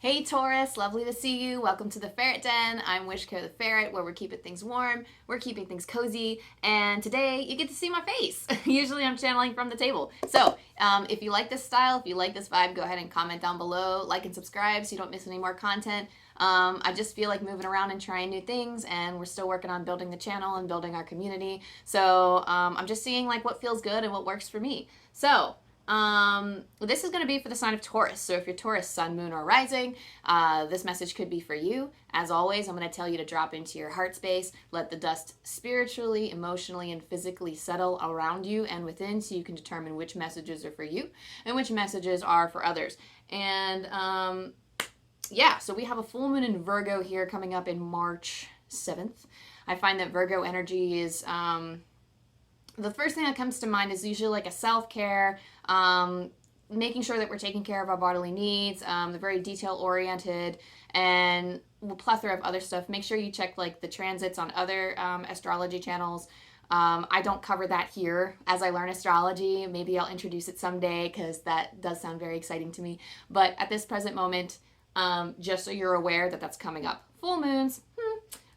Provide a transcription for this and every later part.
Hey Taurus, lovely to see you. Welcome to the Ferret Den. I'm Wishko the Ferret, where we're keeping things warm, we're keeping things cozy, and today you get to see my face. Usually I'm channeling from the table. So if you like this style, if you like this vibe, go ahead and comment down below, like and subscribe so you don't miss any more content. I just feel like moving around and trying new things, and we're still working on building the channel and building our community. So I'm just seeing like what feels good and what works for me. So this is going to be for the sign of Taurus. So if you're Taurus, sun, moon, or rising, this message could be for you. As always, I'm going to tell you to drop into your heart space, let the dust spiritually, emotionally, and physically settle around you and within so you can determine which messages are for you and which messages are for others. And yeah, so we have a full moon in Virgo here coming up in March 7th. I find that Virgo energy is the first thing that comes to mind is usually like a self-care, making sure that we're taking care of our bodily needs. They're very detail-oriented and a plethora of other stuff. Make sure you check like the transits on other astrology channels. I don't cover that here as I learn astrology. Maybe I'll introduce it someday because that does sound very exciting to me. But at this present moment, just so you're aware that that's coming up. Full moons.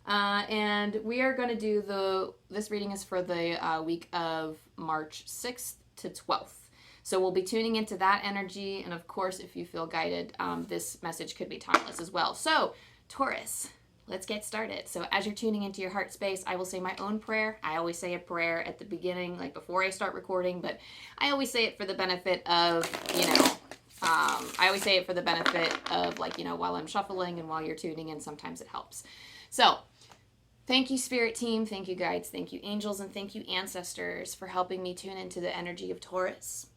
And we are going to do this reading is for the week of March 6th to 12th. So we'll be tuning into that energy. And of course, if you feel guided, this message could be timeless as well. So Taurus, let's get started. So as you're tuning into your heart space, I will say my own prayer. I always say a prayer at the beginning, like before I start recording, but I always say it for the benefit of, I always say it for the benefit of while I'm shuffling and while you're tuning in, sometimes it helps. So thank you, Spirit Team. Thank you, guides. Thank you, angels. And thank you, ancestors, for helping me tune into the energy of Taurus.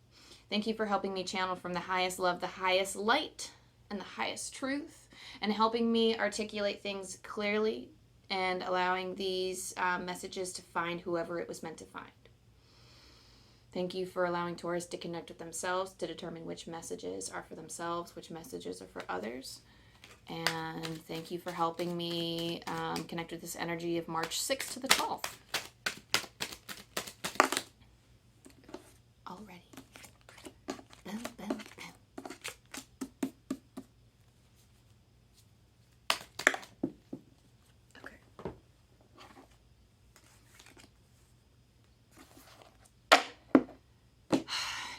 Thank you for helping me channel from the highest love, the highest light, and the highest truth, and helping me articulate things clearly and allowing these messages to find whoever it was meant to find. Thank you for allowing Taurus to connect with themselves, to determine which messages are for themselves, which messages are for others. And thank you for helping me connect with this energy of March 6th to the 12th. Already. Bam, bam, bam. Okay.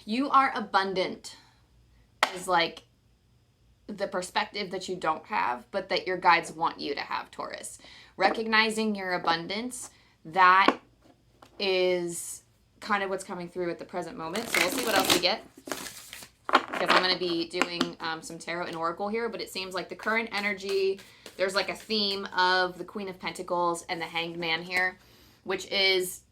You are abundant is like the perspective that you don't have, but that your guides want you to have, Taurus. Recognizing your abundance, that is kind of what's coming through at the present moment. So we'll see what else we get, because I'm going to be doing some tarot and oracle here, but it seems like the current energy, there's like a theme of the Queen of Pentacles and the Hanged Man here, which is,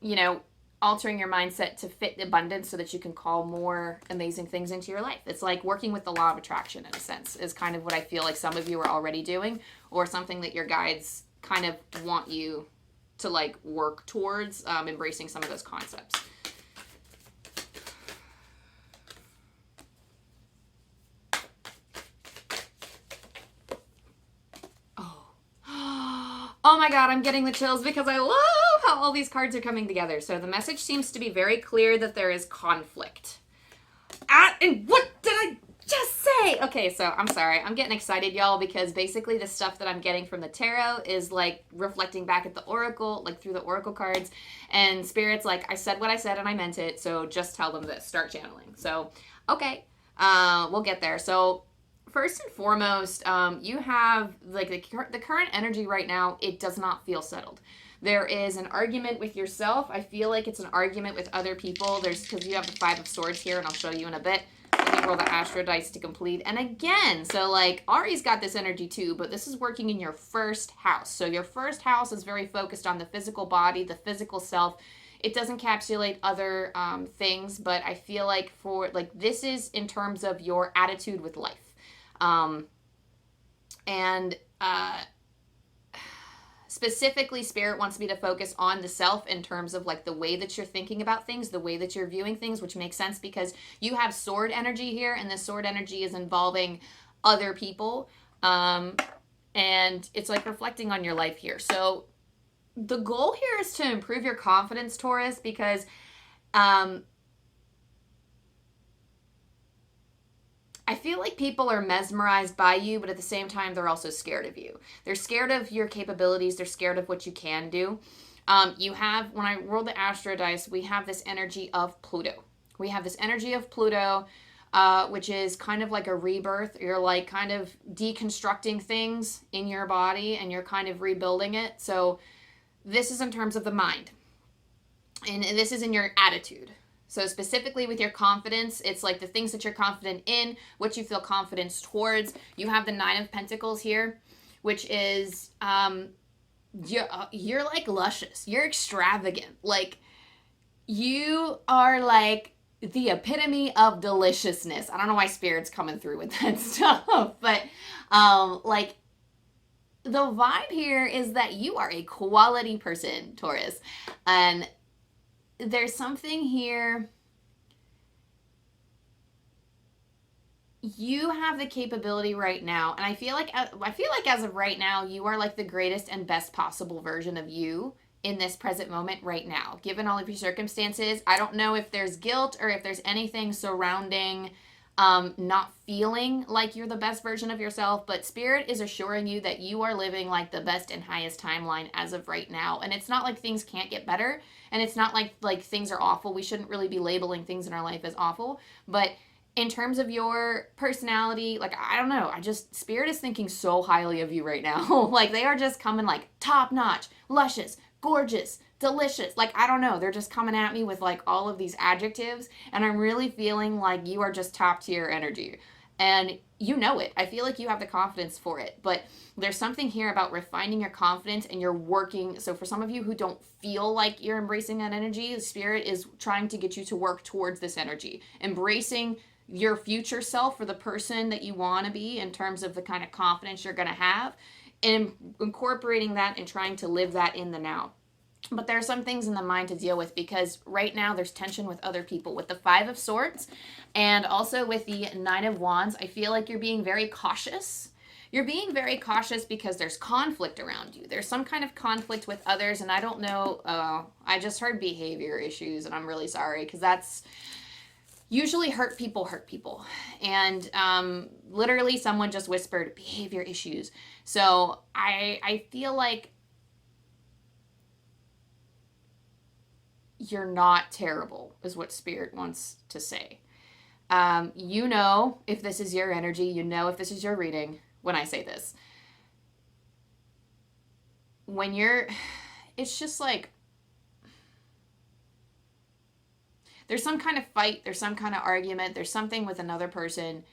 altering your mindset to fit abundance so that you can call more amazing things into your life. It's like working with the law of attraction, in a sense, is kind of what I feel like some of you are already doing, or something that your guides kind of want you to like work towards, embracing some of those concepts. Oh my God, I'm getting the chills because I love how all these cards are coming together. So the message seems to be very clear that there is conflict. And what did I just say? Okay, so I'm sorry. I'm getting excited, y'all, because basically the stuff that I'm getting from the tarot is like reflecting back at the oracle, like through the oracle cards. And Spirit's like, I said what I said and I meant it, so just tell them this. Start channeling. So, okay, we'll get there. So first and foremost, you have like the current energy right now. It does not feel settled. There is an argument with yourself. I feel like it's an argument with other people. Because you have the Five of Swords here, and I'll show you in a bit. Let me roll the Astro dice to complete. And again, so like Ari's got this energy too, but this is working in your first house. So your first house is very focused on the physical body, the physical self. It does encapsulate other things, but I feel like this is in terms of your attitude with life. Specifically, Spirit wants me to focus on the self in terms of like the way that you're thinking about things, the way that you're viewing things, which makes sense because you have sword energy here, and this sword energy is involving other people. And it's like reflecting on your life here. So the goal here is to improve your confidence, Taurus, because I feel like people are mesmerized by you, but at the same time, they're also scared of you. They're scared of your capabilities. They're scared of what you can do. You have, when I roll the Astro dice, we have this energy of Pluto. We have this energy of Pluto, which is kind of like a rebirth. You're like kind of deconstructing things in your body and you're kind of rebuilding it. So this is in terms of the mind. And this is in your attitude. So specifically with your confidence, it's like the things that you're confident in, what you feel confidence towards. You have the Nine of Pentacles here, which is you're like luscious. You're extravagant. Like you are like the epitome of deliciousness. I don't know why Spirit's coming through with that stuff, but like the vibe here is that you are a quality person, Taurus. And there's something here. You have the capability right now, and I feel like as of right now, you are like the greatest and best possible version of you in this present moment right now. Given all of your circumstances, I don't know if there's guilt or if there's anything surrounding not feeling like you're the best version of yourself, but Spirit is assuring you that you are living like the best and highest timeline as of right now. And it's not like things can't get better, and it's not like things are awful. We shouldn't really be labeling things in our life as awful, but in terms of your personality, like, I don't know, Spirit is thinking so highly of you right now. Like, they are just coming like top notch, luscious, gorgeous, delicious. Like, I don't know, they're just coming at me with like all of these adjectives, and I'm really feeling like you are just top tier energy. And you know it. I feel like you have the confidence for it, but there's something here about refining your confidence, and you're working. So for some of you who don't feel like you're embracing that energy, Spirit is trying to get you to work towards this energy, embracing your future self for the person that you want to be in terms of the kind of confidence you're going to have, and incorporating that and trying to live that in the now. But there are some things in the mind to deal with, because right now there's tension with other people. With the Five of Swords and also with the Nine of Wands, I feel like you're being very cautious. You're being very cautious because there's conflict around you. There's some kind of conflict with others, and I don't know. I just heard behavior issues, and I'm really sorry, because that's usually hurt people. And literally someone just whispered behavior issues. So I feel like you're not terrible is what Spirit wants to say. You know if this is your energy, you know if this is your reading when I say this. It's just like, there's some kind of fight, there's some kind of argument, there's something with another person,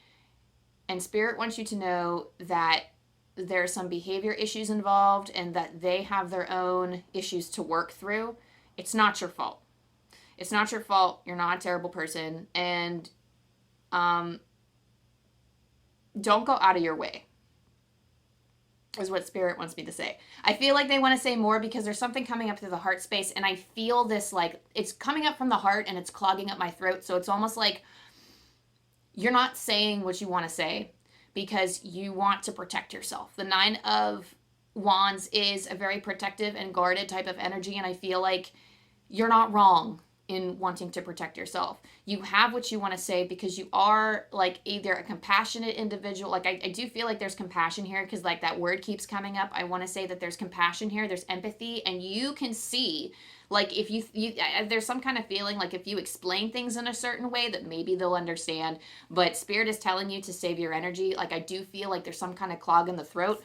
and Spirit wants you to know that there are some behavior issues involved and that they have their own issues to work through. It's not your fault. It's not your fault. You're not a terrible person, and don't go out of your way is what Spirit wants me to say. I feel like they want to say more because there's something coming up through the heart space, and I feel this like it's coming up from the heart and it's clogging up my throat. So it's almost like you're not saying what you want to say because you want to protect yourself. The Nine of Wands is a very protective and guarded type of energy, and I feel like you're not wrong in wanting to protect yourself. You have what you want to say because you are like either a compassionate individual. Like I do feel like there's compassion here, because like that word keeps coming up. I want to say that there's compassion here, there's empathy, and you can see like if you there's some kind of feeling like if you explain things in a certain way that maybe they'll understand, but Spirit is telling you to save your energy. Like I do feel like there's some kind of clog in the throat.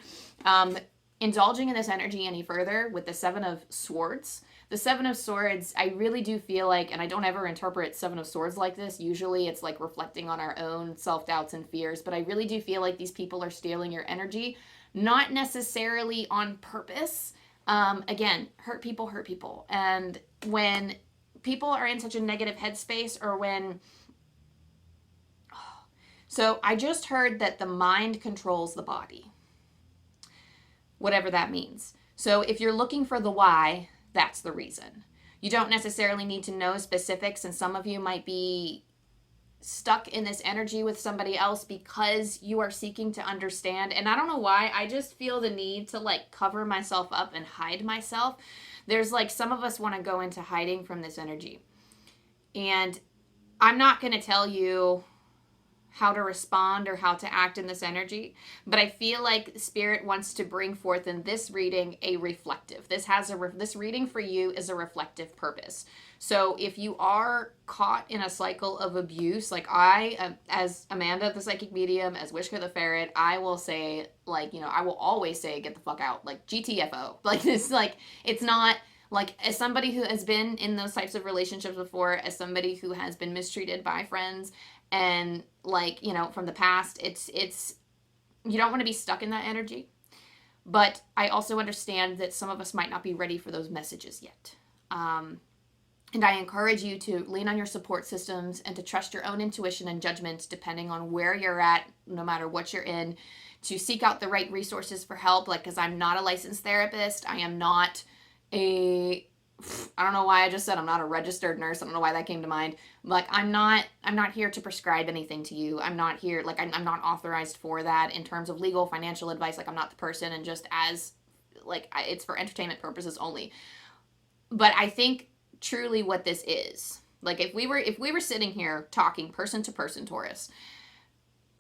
Indulging in this energy any further with the Seven of Swords. The Seven of Swords, I really do feel like, and I don't ever interpret Seven of Swords like this. Usually it's like reflecting on our own self-doubts and fears, but I really do feel like these people are stealing your energy, not necessarily on purpose. Again, hurt people. And when people are in such a negative headspace, or when... So I just heard that the mind controls the body. Whatever that means. So if you're looking for the why, that's the reason. You don't necessarily need to know specifics, and some of you might be stuck in this energy with somebody else because you are seeking to understand. And I don't know why, I just feel the need to like cover myself up and hide myself. There's like some of us want to go into hiding from this energy. And I'm not going to tell you how to respond or how to act in this energy, but I feel like Spirit wants to bring forth in this reading a reflective. This reading for you is a reflective purpose. So if you are caught in a cycle of abuse, like I, as Amanda the psychic medium, as Wishko the ferret, I will say, like, you know, I will always say, get the fuck out, like GTFO. Like this, like it's not. Like, as somebody who has been in those types of relationships before, as somebody who has been mistreated by friends, and like, you know, from the past, it's you don't want to be stuck in that energy. But I also understand that some of us might not be ready for those messages yet. And I encourage you to lean on your support systems and to trust your own intuition and judgment, depending on where you're at, no matter what you're in, to seek out the right resources for help. Like, because I'm not a licensed therapist, I am not I don't know why I just said I'm not a registered nurse. I don't know why that came to mind. Like, I'm not here to prescribe anything to you. I'm not here, like, I'm not authorized for that in terms of legal, financial advice. Like, I'm not the person, and just as, like, it's for entertainment purposes only. But I think truly what this is, like, if we were sitting here talking person to person, Taurus,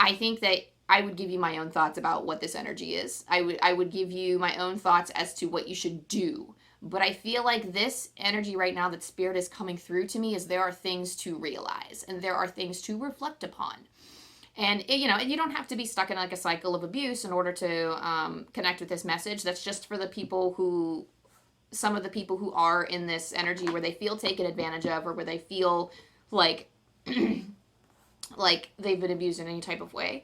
I think that I would give you my own thoughts about what this energy is. I would give you my own thoughts as to what you should do. But I feel like this energy right now that Spirit is coming through to me is there are things to realize and there are things to reflect upon. And, you know, you don't have to be stuck in like a cycle of abuse in order to connect with this message. That's just for the people who, some of the people who are in this energy where they feel taken advantage of, or where they feel like, like they've been abused in any type of way.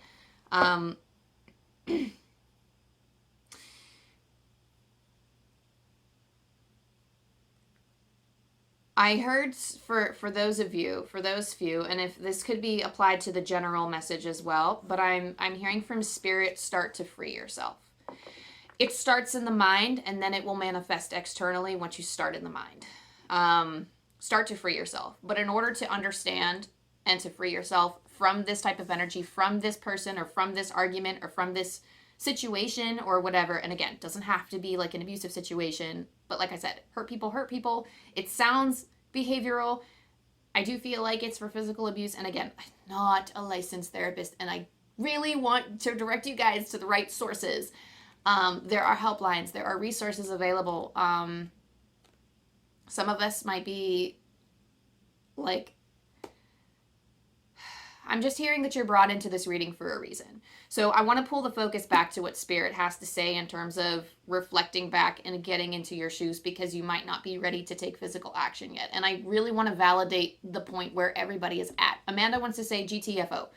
I heard for those of you, for those few, and if this could be applied to the general message as well, but I'm hearing from Spirit, start to free yourself. It starts in the mind, and then it will manifest externally once you start in the mind. Start to free yourself. But in order to understand and to free yourself from this type of energy, from this person, or from this argument, or from this situation, or whatever, and again, it doesn't have to be like an abusive situation, but like I said, hurt people. It sounds behavioral. I do feel like it's for physical abuse, and again, I'm not a licensed therapist, and I really want to direct you guys to the right sources. There are helplines, there are resources available. Some of us might be like, I'm just hearing that you're brought into this reading for a reason. So I want to pull the focus back to what Spirit has to say in terms of reflecting back and getting into your shoes, because you might not be ready to take physical action yet. And I really want to validate the point where everybody is at. Amanda wants to say GTFO.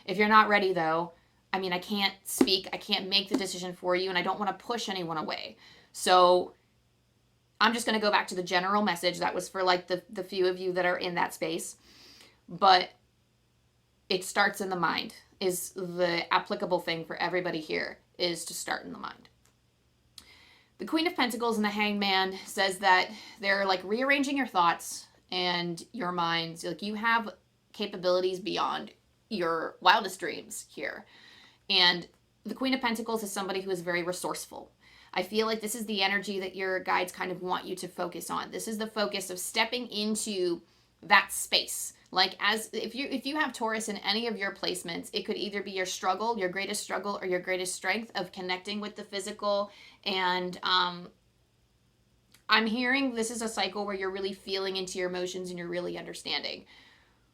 If you're not ready, though, I mean, I can't speak. I can't make the decision for you, and I don't want to push anyone away. So I'm just going to go back to the general message. That was for like the few of you that are in that space. But it starts in the mind is the applicable thing for everybody here, is to start in the mind. The Queen of Pentacles and the Hanged Man says that they're like rearranging your thoughts and your minds. Like, you have capabilities beyond your wildest dreams here. And the Queen of Pentacles is somebody who is very resourceful. I feel like this is the energy that your guides kind of want you to focus on. This is the focus of stepping into that space. Like, as if you have Taurus in any of your placements, it could either be your struggle, your greatest struggle, or your greatest strength of connecting with the physical. And I'm hearing this is a cycle where you're really feeling into your emotions and you're really understanding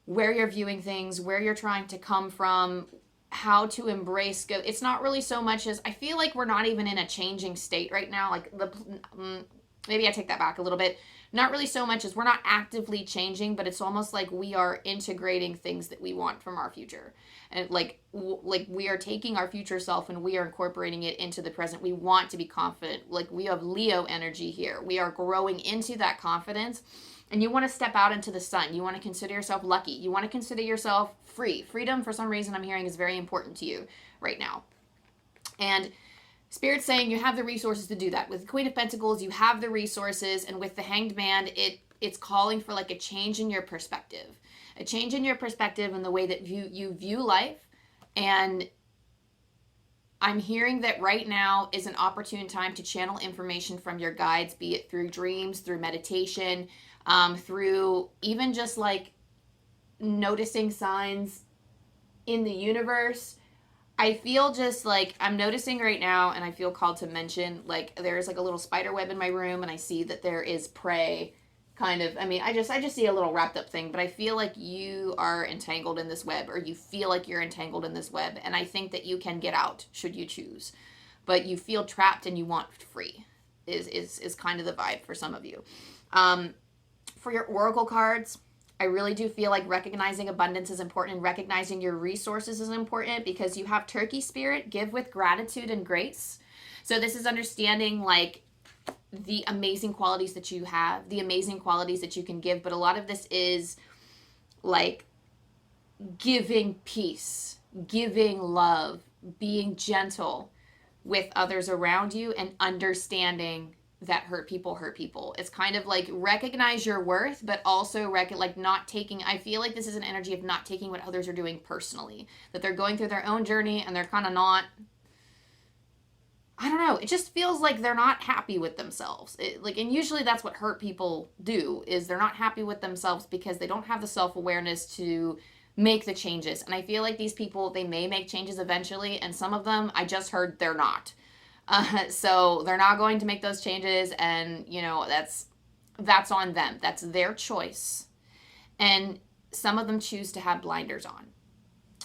where you're viewing things, where you're trying to come from, how to embrace. It's not really so much as, I feel like we're not even in a changing state right now. Like, maybe I take that back a little bit. Not really so much as we're not actively changing, but it's almost like we are integrating things that we want from our future. And like we are taking our future self and we are incorporating it into the present. We want to be confident. Like, we have Leo energy here. We are growing into that confidence, and you want to step out into the sun. You want to consider yourself lucky. You want to consider yourself free. Freedom, for some reason, I'm hearing, is very important to you right now. And Spirit's saying you have the resources to do that. With the Queen of Pentacles, you have the resources, and with the Hanged Man, it's calling for like a change in your perspective. A change in your perspective in the way that you view life. And I'm hearing that right now is an opportune time to channel information from your guides, be it through dreams, through meditation, through even just like noticing signs in the universe, I feel just like I'm noticing right now, and I feel called to mention, like there's like a little spider web in my room, and I see that there is prey kind of, I mean, I just see a little wrapped up thing, but I feel like you are entangled in this web, or you feel like you're entangled in this web, and I think that you can get out should you choose, but you feel trapped and you want free is kind of the vibe for some of you. For your oracle cards, I really do feel like recognizing abundance is important, and recognizing your resources is important, because you have turkey spirit, give with gratitude and grace. So this is understanding like the amazing qualities that you have, the amazing qualities that you can give. But a lot of this is like giving peace, giving love, being gentle with others around you, and understanding that hurt people. It's kind of like recognize your worth, but also like not taking, I feel like this is an energy of not taking what others are doing personally, that they're going through their own journey and they're kind of not, I don't know, it just feels like they're not happy with themselves. And usually that's what hurt people do, is they're not happy with themselves because they don't have the self-awareness to make the changes. And I feel like these people, they may make changes eventually, and some of them, I just heard they're not. So they're not going to make those changes, and you know, that's on them. That's their choice. And some of them choose to have blinders on.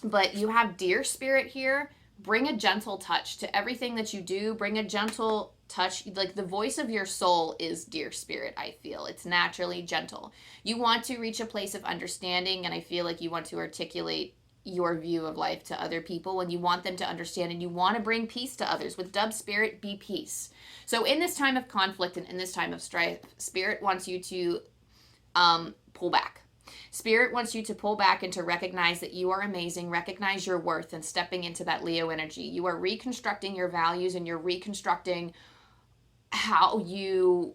But you have deer spirit here. Bring a gentle touch to everything that you do. Bring a gentle touch. Like the voice of your soul is deer spirit, I feel. It's naturally gentle. You want to reach a place of understanding, and I feel like you want to articulate your view of life to other people, and you want them to understand, and you want to bring peace to others. With dove spirit, be peace. So in this time of conflict and in this time of strife, spirit wants you to pull back. Spirit wants you to pull back and to recognize that you are amazing, recognize your worth, and stepping into that Leo energy. You are reconstructing your values, and you're reconstructing how you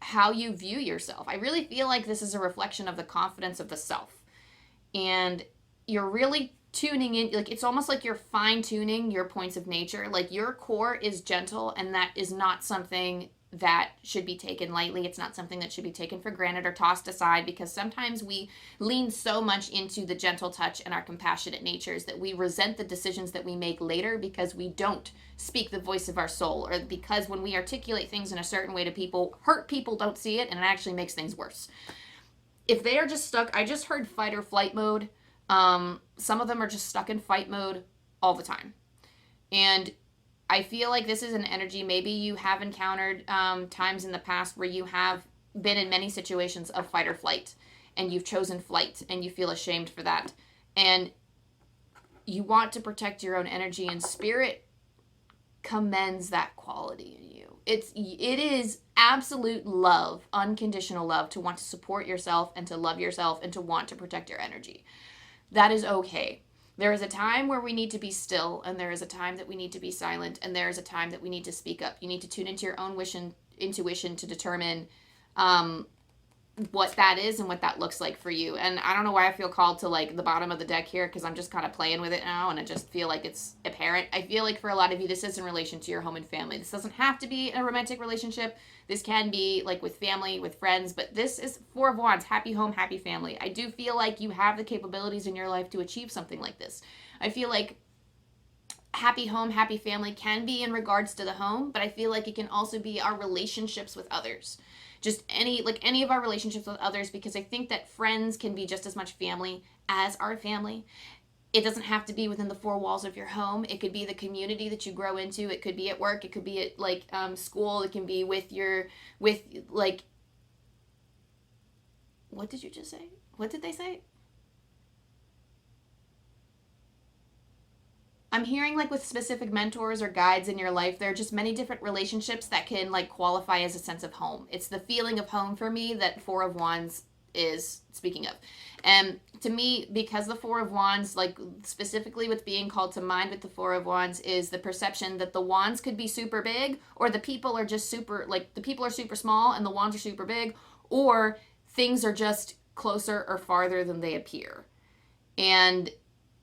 view yourself. I really feel like this is a reflection of the confidence of the self. And you're really tuning in, like it's almost like you're fine-tuning your points of nature. Like your core is gentle, and that is not something that should be taken lightly. It's not something that should be taken for granted or tossed aside, because sometimes we lean so much into the gentle touch and our compassionate natures that we resent the decisions that we make later, because we don't speak the voice of our soul, or because when we articulate things in a certain way to people, hurt people don't see it, and it actually makes things worse. If they are just stuck, I just heard fight or flight mode. Some of them are just stuck in fight mode all the time. And I feel like this is an energy, maybe you have encountered times in the past where you have been in many situations of fight or flight, and you've chosen flight, and you feel ashamed for that. And you want to protect your own energy, and spirit commends that quality in you. It is absolute love, unconditional love, to want to support yourself and to love yourself and to want to protect your energy. That is okay. There is a time where we need to be still, and there is a time that we need to be silent, and there is a time that we need to speak up. You need to tune into your own intuition to determine what that is and what that looks like for you. And I don't know why I feel called to like the bottom of the deck here, because I'm just kind of playing with it now, and I just feel like it's apparent. I feel like for a lot of you, this is in relation to your home and family. This doesn't have to be a romantic relationship. This can be like with family, with friends, but this is Four of Wands, happy home, happy family. I do feel like you have the capabilities in your life to achieve something like this. I feel like happy home, happy family can be in regards to the home, but I feel like it can also be our relationships with others. Just any of our relationships with others, because I think that friends can be just as much family as our family. It doesn't have to be within the four walls of your home. It could be the community that you grow into. It could be at work. It could be at school. It can be with what did you just say? What did they say? I'm hearing like with specific mentors or guides in your life, there are just many different relationships that can like qualify as a sense of home. It's the feeling of home for me that Four of Wands is speaking of. And to me, because the Four of Wands, like specifically what's being called to mind with the Four of Wands is the perception that the wands could be super big, or the people are just super, like the people are super small and the wands are super big, or things are just closer or farther than they appear. And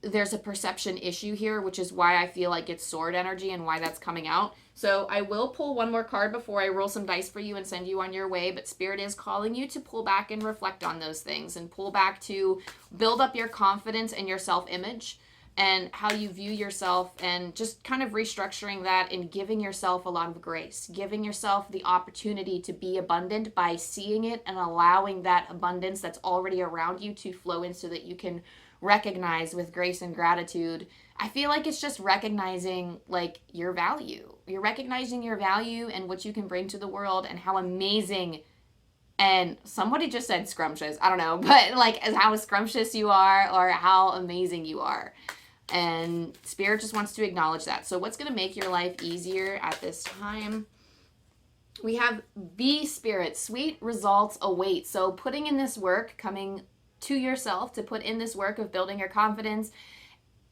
there's a perception issue here, which is why I feel like it's sword energy and why that's coming out. So I will pull one more card before I roll some dice for you and send you on your way, but Spirit is calling you to pull back and reflect on those things and pull back to build up your confidence and your self-image, and how you view yourself, and just kind of restructuring that and giving yourself a lot of grace, giving yourself the opportunity to be abundant by seeing it and allowing that abundance that's already around you to flow in so that you can recognize with grace and gratitude. I feel like it's just recognizing like your value. You're recognizing your value and what you can bring to the world and how amazing, and somebody just said scrumptious, I don't know, but like how scrumptious you are or how amazing you are. And Spirit just wants to acknowledge that. So what's going to make your life easier at this time? We have B Spirit, sweet results await. So putting in this work, coming to yourself to put in this work of building your confidence.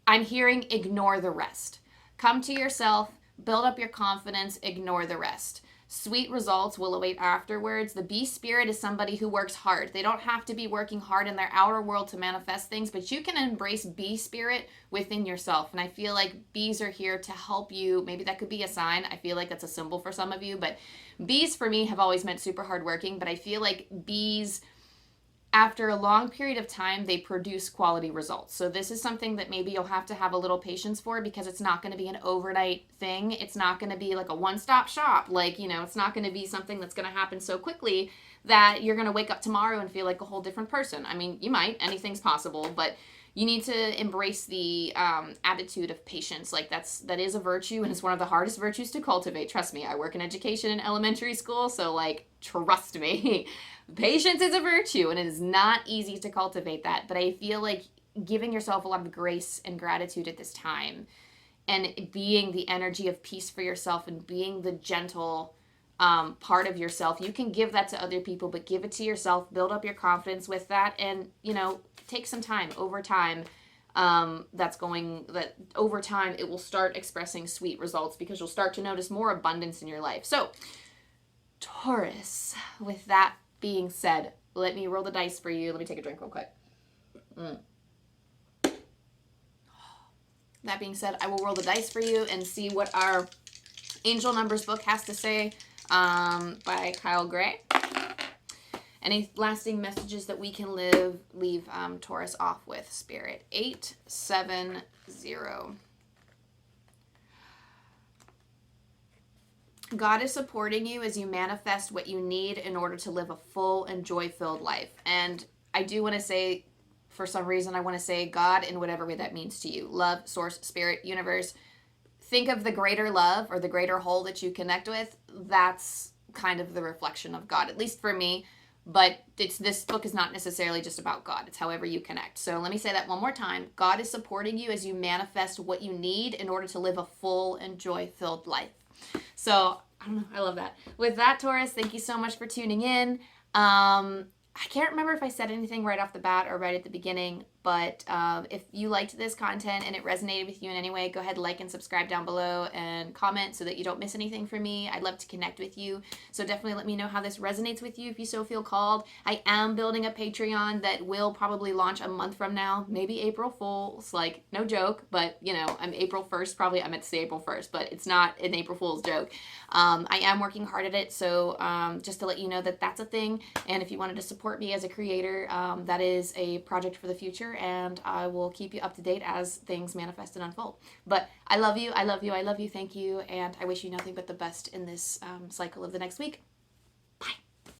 I'm hearing ignore the rest. Come to yourself, build up your confidence, ignore the rest. Sweet results will await afterwards. The bee spirit is somebody who works hard. They don't have to be working hard in their outer world to manifest things, but you can embrace bee spirit within yourself. And I feel like bees are here to help you. Maybe that could be a sign. I feel like that's a symbol for some of you, but bees for me have always meant super hardworking, but I feel like bees, after a long period of time, they produce quality results. So this is something that maybe you'll have to have a little patience for, because it's not going to be an overnight thing. It's not going to be like a one-stop shop. Like, it's not going to be something that's going to happen so quickly that you're going to wake up tomorrow and feel like a whole different person. I mean, you might, anything's possible, but you need to embrace the attitude of patience. Like that is a virtue, and it's one of the hardest virtues to cultivate. Trust me, I work in education in elementary school, so like, trust me. Patience is a virtue, and it is not easy to cultivate that. But I feel like giving yourself a lot of grace and gratitude at this time, and being the energy of peace for yourself, and being the gentle part of yourself. You can give that to other people, but give it to yourself. Build up your confidence with that, and take some time. Over time, over time it will start expressing sweet results, because you'll start to notice more abundance in your life. So, Taurus, with that being said, let me roll the dice for you. Let me take a drink real quick. That being said, I will roll the dice for you and see what our Angel Numbers book has to say by Kyle Gray. Any lasting messages that we can leave Taurus off with, Spirit? 870. God is supporting you as you manifest what you need in order to live a full and joy-filled life. And I do want to say, for some reason, I want to say God in whatever way that means to you. Love, source, spirit, universe. Think of the greater love or the greater whole that you connect with. That's kind of the reflection of God, at least for me. But this book is not necessarily just about God. It's however you connect. So let me say that one more time. God is supporting you as you manifest what you need in order to live a full and joy-filled life. So, I don't know. I love that. With that, Taurus, thank you so much for tuning in. I can't remember if I said anything right off the bat or right at the beginning, but if you liked this content and it resonated with you in any way, go ahead, like and subscribe down below and comment so that you don't miss anything from me. I'd love to connect with you. So definitely let me know how this resonates with you if you so feel called. I am building a Patreon that will probably launch a month from now, maybe April Fool's, like no joke, but I'm April 1st, probably I meant to say April 1st, but it's not an April Fool's joke. I am working hard at it. So just to let you know that that's a thing. And if you wanted to support me as a creator, that is a project for the future, and I will keep you up to date as things manifest and unfold. But I love you, I love you, I love you, thank you, and I wish you nothing but the best in this cycle of the next week.